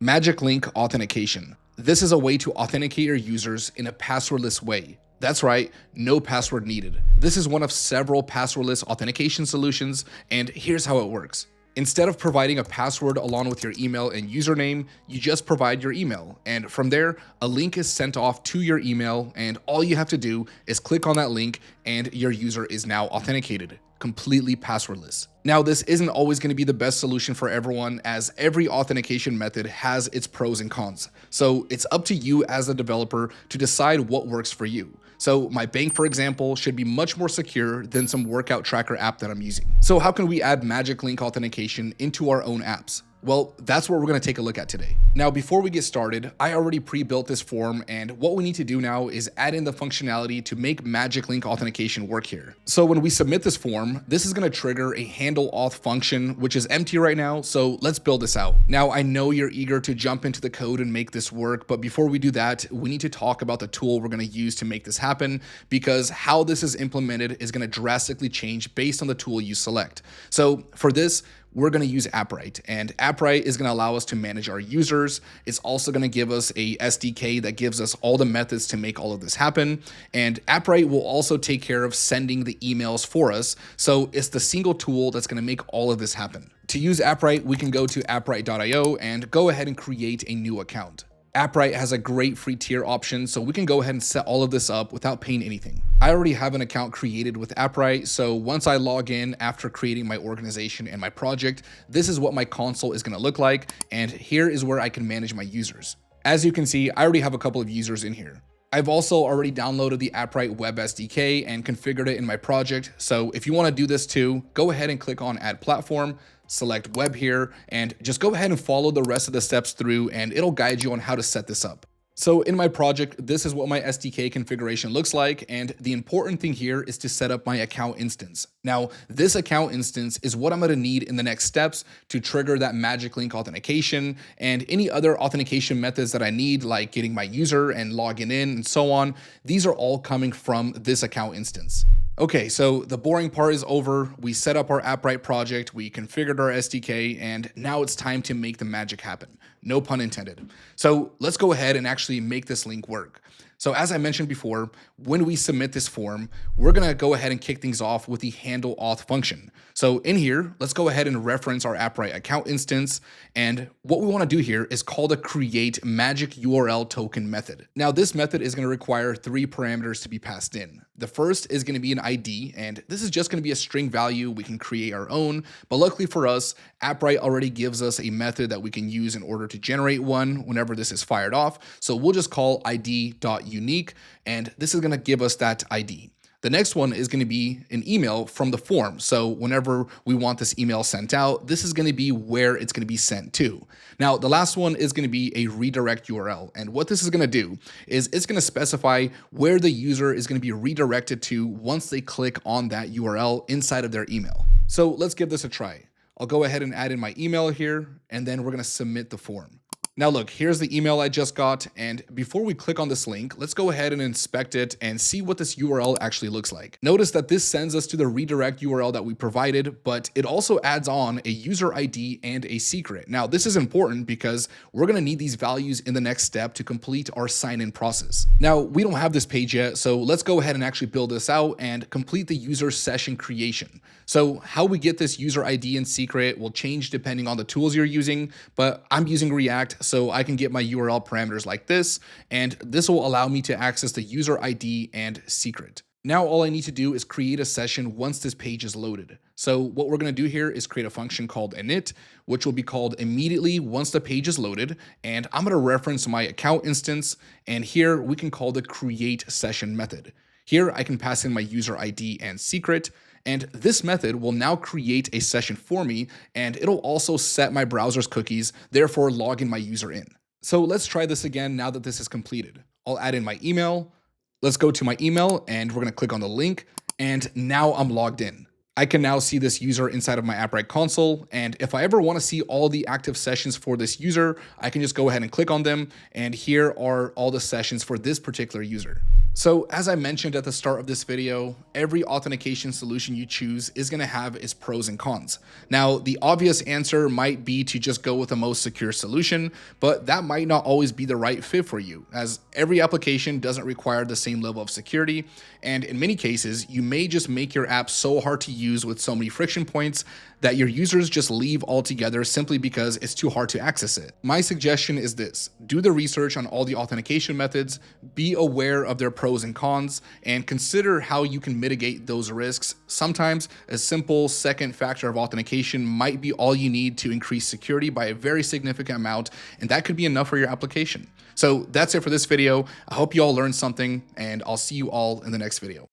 Magic Link Authentication. This is a way to authenticate your users in a passwordless way. That's right, no password needed. This is one of several passwordless authentication solutions, and here's how it works. Instead of providing a password along with your email and username, you just provide your email, and from there, a link is sent off to your email, and all you have to do is click on that link, and your user is now authenticated, completely passwordless. Now, this isn't always going to be the best solution for everyone, as every authentication method has its pros and cons. So it's up to you as a developer to decide what works for you. So my bank, for example, should be much more secure than some workout tracker app that I'm using. So how can we add Magic Link Authentication into our own apps? Well, that's what we're going to take a look at today. Now, before we get started, I already pre-built this form, and what we need to do now is add in the functionality to make Magic Link Authentication work here. So when we submit this form, this is going to trigger a handle auth function, which is empty right now, so let's build this out. Now, I know you're eager to jump into the code and make this work, but before we do that, we need to talk about the tool we're going to use to make this happen, because how this is implemented is going to drastically change based on the tool you select. So for this, we're going to use Appwrite, and Appwrite is going to allow us to manage our users. It's also going to give us a SDK that gives us all the methods to make all of this happen. And Appwrite will also take care of sending the emails for us. So it's the single tool that's going to make all of this happen. To use Appwrite, we can go to appwrite.io and go ahead and create a new account. Appwrite has a great free tier option, so we can go ahead and set all of this up without paying anything. I already have an account created with Appwrite, so once I log in after creating my organization and my project, this is what my console is going to look like, and here is where I can manage my users. As you can see, I already have a couple of users in here. I've also already downloaded the Appwrite Web SDK and configured it in my project, so if you want to do this too, go ahead and click on Add Platform, select Web here, and just go ahead and follow the rest of the steps through, and it'll guide you on how to set this up. So in my project, this is what my SDK configuration looks like, and the important thing here is to set up my account instance. Now, this account instance is what I'm going to need in the next steps to trigger that Magic Link authentication and any other authentication methods that I need, like getting my user and logging in and so on. These are all coming from this account instance. Okay, so the boring part is over. We set up our Appwrite project, we configured our SDK, and now it's time to make the magic happen. No pun intended. So let's go ahead and actually make this link work. So as I mentioned before, when we submit this form, we're going to go ahead and kick things off with the handle auth function. So in here, let's go ahead and reference our Appwrite account instance. And what we want to do here is call the create magic URL token method. Now this method is going to require 3 parameters to be passed in. The first is going to be an ID, and this is just going to be a string value. We can create our own, but luckily for us, Appwrite already gives us a method that we can use in order to generate one whenever this is fired off. So we'll just call id.unique, and this is going to give us that ID. The next one is going to be an email from the form. So whenever we want this email sent out, this is going to be where it's going to be sent to. Now, the last one is going to be a redirect URL. And what this is going to do is it's going to specify where the user is going to be redirected to once they click on that URL inside of their email. So let's give this a try. I'll go ahead and add in my email here, and then we're going to submit the form. Now look, here's the email I just got, and before we click on this link, let's go ahead and inspect it and see what this URL actually looks like. Notice that this sends us to the redirect URL that we provided, but it also adds on a user ID and a secret. Now this is important because we're going to need these values in the next step to complete our sign-in process. Now we don't have this page yet, so let's go ahead and actually build this out and complete the user session creation. So how we get this user ID and secret will change depending on the tools you're using, but I'm using React, so I can get my URL parameters like this, and this will allow me to access the user ID and secret. Now all I need to do is create a session once this page is loaded. So what we're going to do here is create a function called init, which will be called immediately once the page is loaded, and I'm going to reference my account instance, and here we can call the create session method. Here I can pass in my user ID and secret, and this method will now create a session for me, and it'll also set my browser's cookies, therefore logging my user in. So let's try this again now that this is completed. I'll add in my email. Let's go to my email, and we're going to click on the link, and now I'm logged in. I can now see this user inside of my Appwrite console, and if I ever want to see all the active sessions for this user, I can just go ahead and click on them, and here are all the sessions for this particular user. So as I mentioned at the start of this video, every authentication solution you choose is going to have its pros and cons. Now, the obvious answer might be to just go with the most secure solution, but that might not always be the right fit for you, as every application doesn't require the same level of security, and in many cases, you may just make your app so hard to use with so many friction points that your users just leave altogether simply because it's too hard to access it. My suggestion is this: do the research on all the authentication methods, be aware of their pros and cons, and consider how you can mitigate those risks. Sometimes a simple second factor of authentication might be all you need to increase security by a very significant amount, and that could be enough for your application. So that's it for this video. I hope you all learned something, and I'll see you all in the next video.